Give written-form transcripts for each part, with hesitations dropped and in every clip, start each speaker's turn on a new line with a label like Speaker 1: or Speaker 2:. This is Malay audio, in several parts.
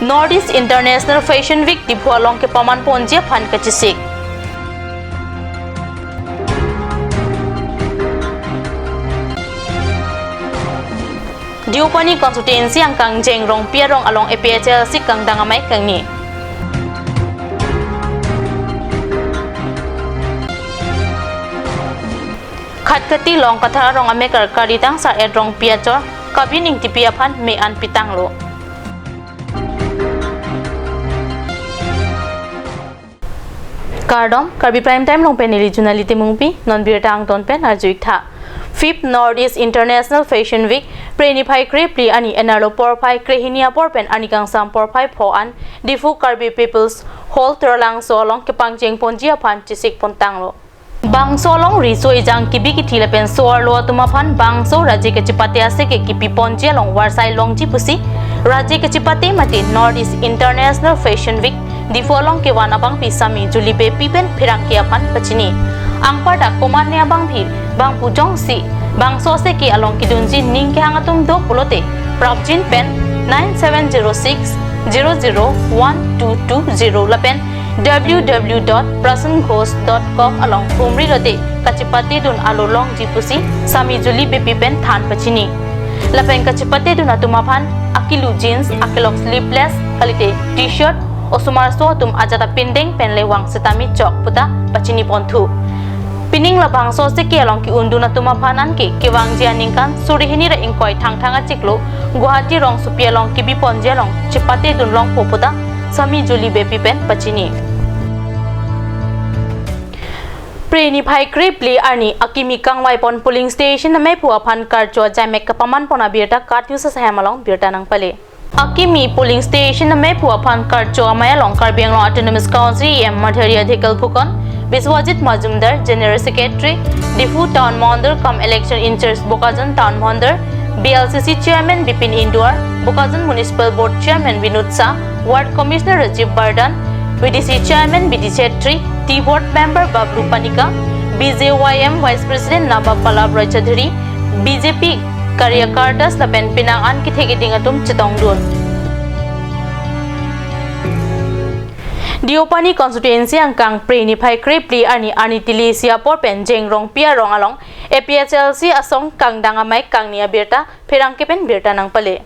Speaker 1: Northeast International Fashion Week di Phualong ke paman ponjia phan kachisik. Diupani consultancy ang kang jeng rong pia rong along APHL si kang dangamay kang ni. Khatkati long kathara rong ame Karbi tang sa rong pia chor kabin ing tipia phan me an pitang lo. Karbi prime time long penili junalite mungpi non birta ang ton pen arjuik tha. 5th Northeast International Fashion Week preni phai krepli ani enalo por phai krehinia por pen ani kang sam por phai pho an difu Karbi people's whole terlang solong ke pangjeng ponjia phan chisik pontang lo. Bang solong riso ijang kibi ki thila pen soar lo tuma phan bang so raje ke chipate ase ke kipi ponjia long warsai long ji pusi raje ke chipate mate Northeast International Fashion Week di folong ke wana bang pisami juli be pipen phirang ke apan pachini ang pada koman ne bang bhi bang pujong si bang so se ki along ki dunji ning ke hangatum do pulote propjin pen 9706 001220 lapen www.prasanghost.com along umri lote kachipati dun alulong jipusi sami juli be pipen than pachini lapen kachipati dun atumaphan akilu jeans akilok sleeveless kalite t-shirt osumar so tum ajata pindeng penlewang setami chok puta pachini ponthu pining labang so se ke along ki unduna tuma phanan ke kewang jianing kan surihini ra ingkoi thangthanga chiklo Guwahati rong supia long kibi ponje long chipate dun long poputa sami juli bepi pen pachini preni phai krepli ani akimi kangwai pon polling station na mai phua phan karcho jamek kapaman pona birta katyu sa samalong birta nang pale Akimi polling station na may puapan karcho amaya long Karbi Autonomous Council em Madhari Adhikal Phukon Biswajit Majumdar General Secretary Difu Town Monder come election in charge Bokazan Town Monder BLCC Chairman Bipin Indwar Bokazan Municipal Board Chairman Vinod Shah Ward Commissioner Rajiv Bardan BDC Chairman BD Chetri T Board Member Bablu Panika BJYM Vice President Nabab Palab Rajadhari BJP Karyakartas lapen pinangan ki thegiding atum chitong dun Diopani constituency ang kang preni phai krepli ani tilisia por pen jeng rong pia rong along APHLC asong kang dangamai kang nia birta phirang ke pen birta nang pale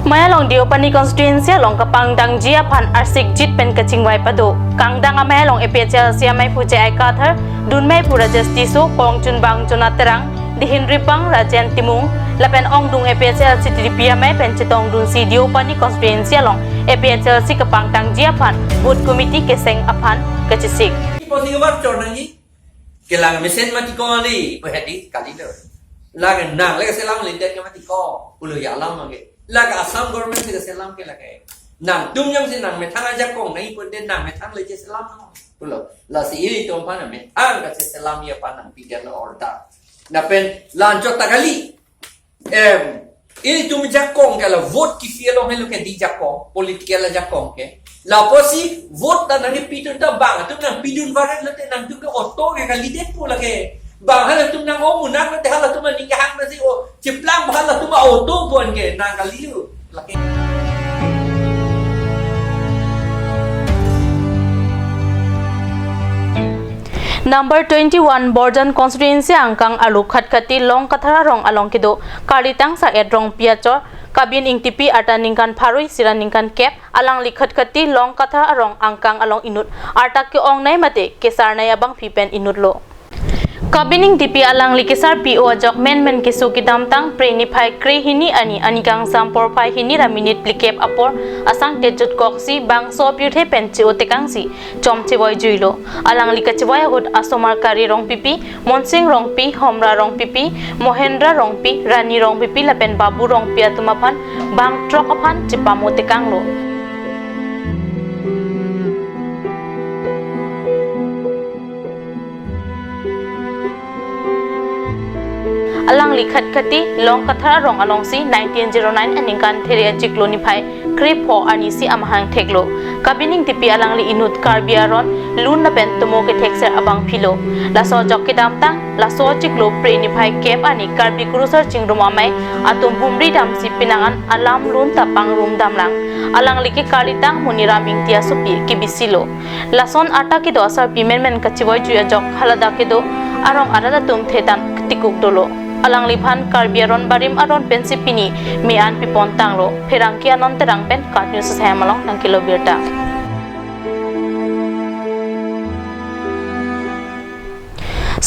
Speaker 1: Mayalong Diopani constituency along kapang dang jia phan arsik jit pen kachingwai pado kang dangamai along APHLC mai puje ai kathar dunmai pura justice kong chun bang chuna terang dihin ripang rajen timung lapen ong dung APHLC tripia mai pen chitong dun si Diopani constituency along APHLC kapang tang jia phan board committee keseng aphan kachisik
Speaker 2: posi war chornangi kelang mesen mati ko ali pehati kali le laga nang laga selam lindet ke mati ko ulu ya lam mage laga asam government se selam ke laga nang tum yang se nang me thang aja kong nai pun den nang me thang le je selam ulo la si iri tom pan me ang ka se selam ya pan nang pigan orda na pen lanjut takali ini tu jakong kalau vote ki fielo helo ke di jakong politik la jakong ke la posi vote dan nang pitun ta bang tu nang pidun barat le nang tu ke auto ke kali det pula ke bang hala tu nang o munak le hala tu nang hang na si o ciplang hala tu ma auto pun ke nang kali lu la ke
Speaker 1: Number 21 Borjan constituency angkang alu khatkati long kathara rong along kido kalitang sa edrong piachor kabin ing tipi ata ningkan pharui siran ningkan kep alang likhatkati long kathara rong angkang along inut arta ke ong nai mate kesar nai abang pipen inut lo Kabining tipi alang likisar PO ajok men kisu kidam tang preni phai kre hini ani kang sampor phai hini ra minute plikep apor asang tejut koksi bang so pyuthe penchi otekang si chomche boy juilo alang likachwai hot asomar kari rong pipi monsing rong pi homra rong pipi mohendra rong pi rani rong pipi lapen babu rong pi atumapan bang trok aphan chipamo tekang lo alang likhat khati long kathara rong along si 1909 aningkan theria jikloni phai krip ho ani si amhang theklo kabining tipi alang li inut karbiaron lun na ben tumo ke thekser abang philo laso jokki damtang laso jiklo preni phai kep ani karbi kurusar chingruma mai atum bumri dam si pinangan alam lun tapang rum damlang alang liki kalitang huniraming tia supi kibisilo lason ata kido asar pimenmen kachiboy juya jok halada kido arong arada tum thetan tikuk dolo alang libhan Karbi aron barim aron pensipini mian pipon tanglo pherangki anon terang pen kat news samalong nang kilo birta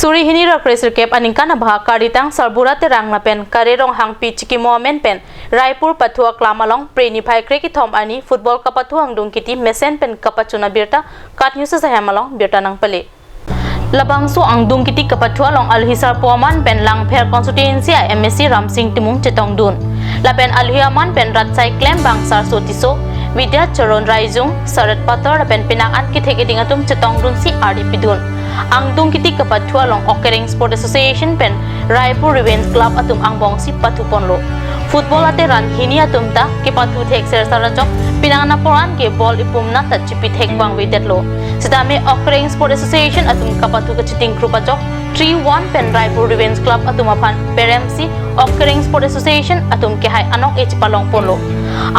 Speaker 1: Suri hini rak resir kep aningkan abha karitang sarbura terang lapen karerong hangpi chiki momen pen Raipur pathua klamalong preni phai kreki thom ani football kapathuang dungkiti mesen pen kapachuna birta kat news samalong birta nang pale Labangso ang dungkiti kapathua long alhisar poman pen langpher constituency MSC Ramsing Timung Chetong Dun lapen alhiaman pen ratsai klem bangsar sotiso Vidya Charon Raizung Sarat Pator pen pinaan ki theke dingatum Chetong Dun si RDP Dun ang dungkiti kapathua long Okering Sport Association pen Raipur Revenge Club atum ang bongsi pathuponlo football ate ran hini atum ta ki pathu thek ser sarajok pinangana poran ke ball ipumna ta chipi thek bang wedetlo sidame Okering Sport Association atum kapathu ka chiting group ajok 3-1 pen Raipur Revenge Club atum aphan PRMC Okering Sport Association atum ke hai anong h palong ponlo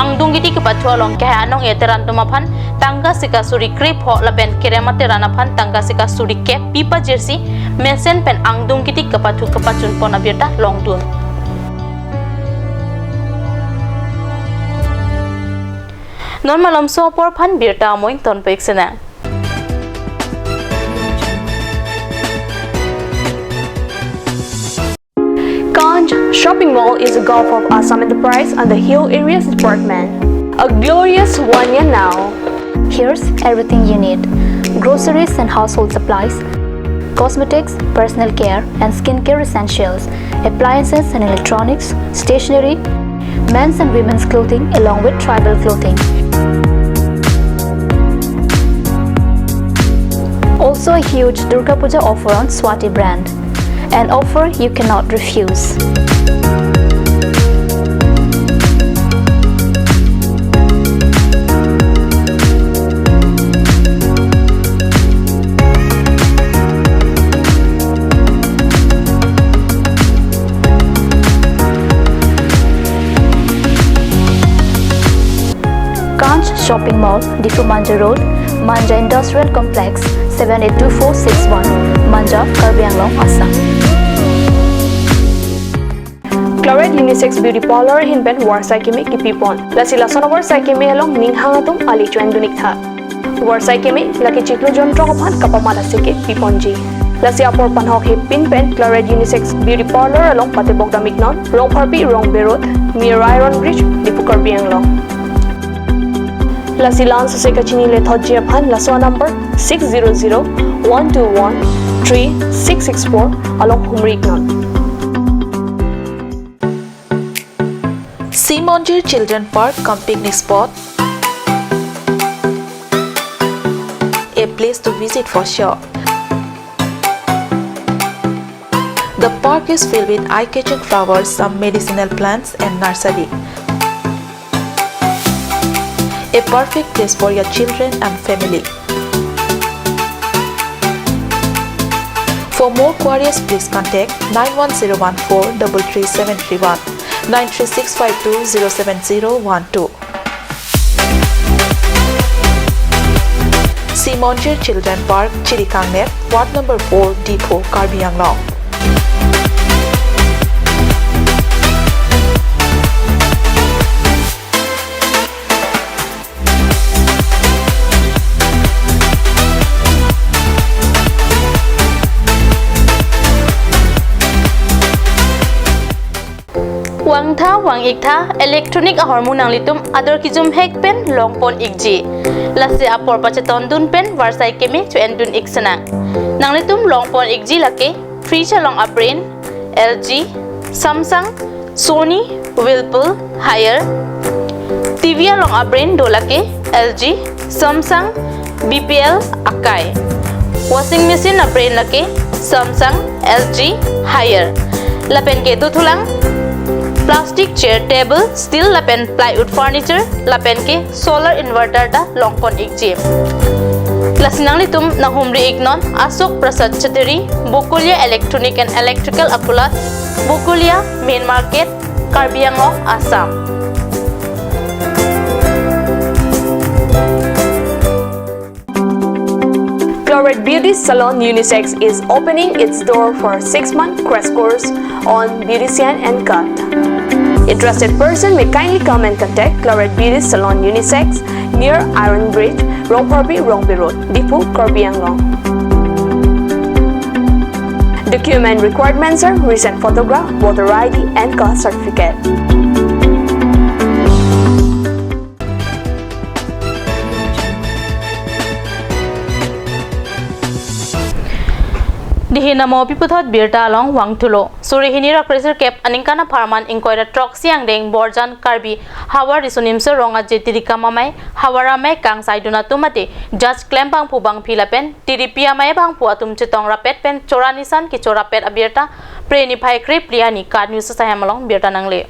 Speaker 1: ang dungkiti kapathua long ke hai anong eteran tum aphan tangga sika suri krip ho lapen keremate ran aphan tangga sika suri ke pipa jersey mesen pen ang dungkiti kapathu kapachun pon abirta long dun non malam so por phan birta moin ton peksena
Speaker 3: Ganj Shopping Mall is a Gulf of Assam Enterprise and the Hill Areas Department. A glorious one year now.
Speaker 4: Here's everything you need: groceries and household supplies, cosmetics, personal care and skincare essentials, appliances and electronics, stationery, men's and women's clothing along with tribal clothing. Also a huge Durga Puja offer on Swati brand, an offer you cannot refuse. Ganj Shopping Mall, Difu Manja Road, Manja Industrial Complex, 782461, Manja, Karbi Anglong, Assam.
Speaker 3: Claret Unisex Beauty Parlor hinben Warsai Kimi Kipipon. Lasi lason Warsai Kimi along Ninghangatum Ali Chuan Dunikha. Warsai Kimi laki chiklu jontro kophan kapamala sike Piponji. Lasi apor panhok hip pinpen Claret Unisex Beauty Parlor along Patebok Damiknon, Rong Parpi Rong Berot, near Iron Bridge, Dipu Karbi Anglong. Lasi Lance Sekachini Lethoji Aphan Laswa number 600-121-3664 along Humriknon.
Speaker 5: Simonjir Children Park cum picnic spot, a place to visit for sure. The park is filled with eye-catching flowers, some medicinal plants and nursery. A perfect place for your children and family. For more queries, please contact 91014-33731, 93652-07012. Simonjir Children Park, Chirikangnet, Ward number 4, Depot, Karbi Anglong.
Speaker 1: Wang tha wang ik tha electronic a hormonang litum ador kijum hek pen longpon ikji lase apor pacheton dun pen warsai kemi to endun iksana nang litum longpon ikji lake fridge long apren LG Samsung Sony Whirlpool Haier TV long apren dolake LG Samsung BPL Akai washing machine apren lake Samsung LG Haier lapen ke du thulang plastic chair table steel lapen plywood furniture lapen ke solar inverter da longpon ikjem lasinang litum na humri ignon Asok Prasad Chateri Bukulia Electronic and Electrical Apulat Bukulia Main Market Karbi Anglong Assam
Speaker 3: Claret Beauty Salon Unisex is opening its door for a 6-month crash course on beautician and cut. Interested person may kindly come and contact Claret Beauty Salon Unisex near Iron Bridge, Karbi Road, Dipu, Karbi Anglong. Document requirements are recent photograph, voter ID, and caste certificate.
Speaker 1: Dihina mo piputhot birta along wangthulo surihini ra crazer cap aninkana farman inkoira truck siang deng borjan karbi hawa risunim se ronga jetirika mamai hawara mai kang saiduna tumate judge claim bang pubang philapen tiripia mai bang pu atum chitong rapet pen choranisan ki chorapet abirta preni phai krip liani card news sa hamalong birta nangle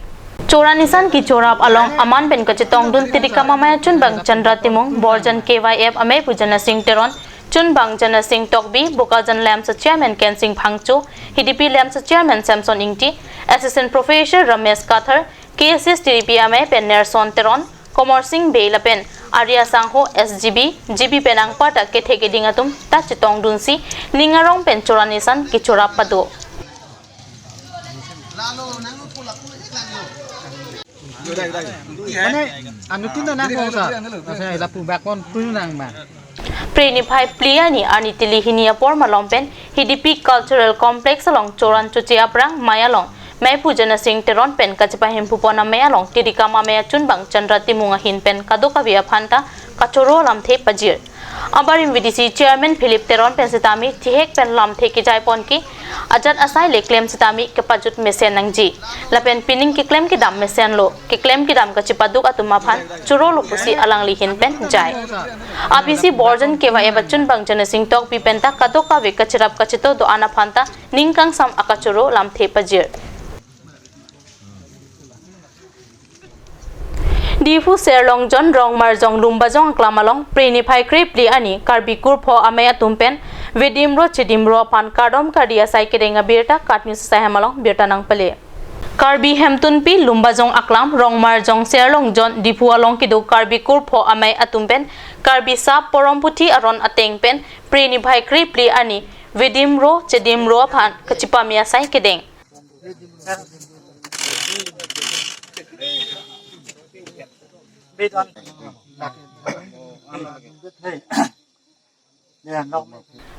Speaker 1: choranisan ki chorap along aman pen ka chitong dun tirika mamai chun bang chandra timong borjan kyf ame pujana sing teron Chun Bang Jana Singh Tokbi, Bukajan Lamsa Chairman Ken Singh Phangchu, HDP Lamsa Chairman Samson Ingti, Assistant Professor Ramesh Kathar, KSS TDPMA Pen Nerson Teron, Komor Singh Beilapen, Arya Sangho SGB, GB Penang Pata Ketheke Dingatum, Tachitong Dunsi, Ningarong Pen Choranisan, Kichora Pado. Prenify Pliani Anitili Hinia Porma Lompen, HDP Cultural Complex along Choran Chuchiaprang, Mayalong, May Pujana Singh Teron Pen, Kachapahim Pupona Mayalong, Tidikama Maya Chunbang, Chandra Timunga Hin Pen, Kadoka Via Panta, Kachoro Lam The Pajir. Abarim VDC Chairman Philip Teron Pensitami, Tihek Pen Lam Theki Jai Ponki, Ajat Asai Le Claim Sitami, Kapajut Mesen Nangji, Lapen Pinning Ki Claim Kidam Mesen Lo, Ki Claim Kidam Kachipaduk Atumapan, Churo Lupusi Alang Lihin Pen Jai. APC Borjan Keva Evachun Bang Jana Singh Tok Pipenta, Kadoka Vika Chirap Kachito do Anapanta, Ningkang Sam Akachuro Lam The Pajir. Difu Serlong John Rong Marjong Lumbajong Klamalong, Prenify Kripli Ani, Karbi Kurpo Amaya Tumpen, Vidimro Chidimro Pan Kardom Kardia Saikirenga Birta, Katnis Sahamalong, Birta Nang Pale. Karbi Hemtunpi, Lumbajong Aklam, Rong Marjong Serlong John, Difu Along Kido, Karbi Kurpo Amay Atumpen, Karbi Sap Poromputi Aron Atengpen, Prenify Kripli Ani, Vidimro Chidimro Pan, Kachipamia Saikideng.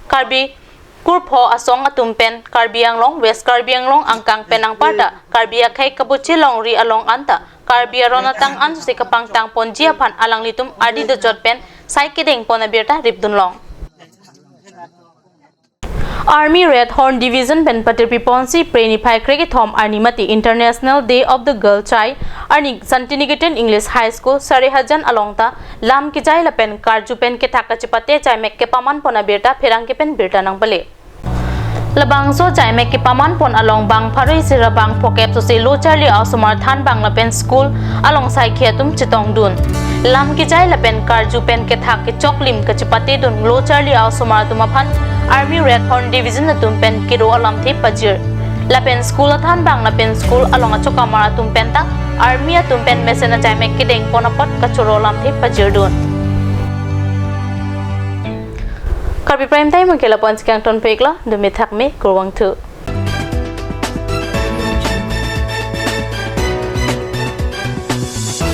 Speaker 1: Karbi Kurpo Asong Atumpen, Karbi Anglong, West Karbi Anglong, Angkang Penang Pata, Karbi Akai Kabuchi Long Ri Along Anta, Karbi Aronatang Ansu Sikapang Tang Ponjia Pan Alang Litum Adi the Jotpen, Saikideng Ponabirta Ripdun Long. Army Red Horn Division Ben Patripi Ponsi Prenify Cricket Home Arnimati International Day of the Girl Child Arni Santinigatan English High School Sarihajan Alongta Lam Kijai Lapen Karju Pen Ketaka Chipate Chai Mek Kepaman Pona Birta Perang Kepen Birta Nang Bale Labang so Chai Mek Kepaman Pon Along Bang Paroi Sira Bang Pokep So Se Lo Charlie Ausumar Than Bang Lapen School Alongside Khiatum Chitong Dun Lam Kijai Lapen Karju Pen Ketake Choklim Kachipate Dun Lo Charlie Ausumar Tumapan Army Red Horn Division na tumpen kiro alam the pajir. Lapen school athan bang lapen school along achoka mara tumpen ta Army a tumpen mesen na jai mek kideng ponapot kachoro alam the pajir dun. Karbi prime time ang kila pon sikang ton pekla dumi thak me kurwang tu.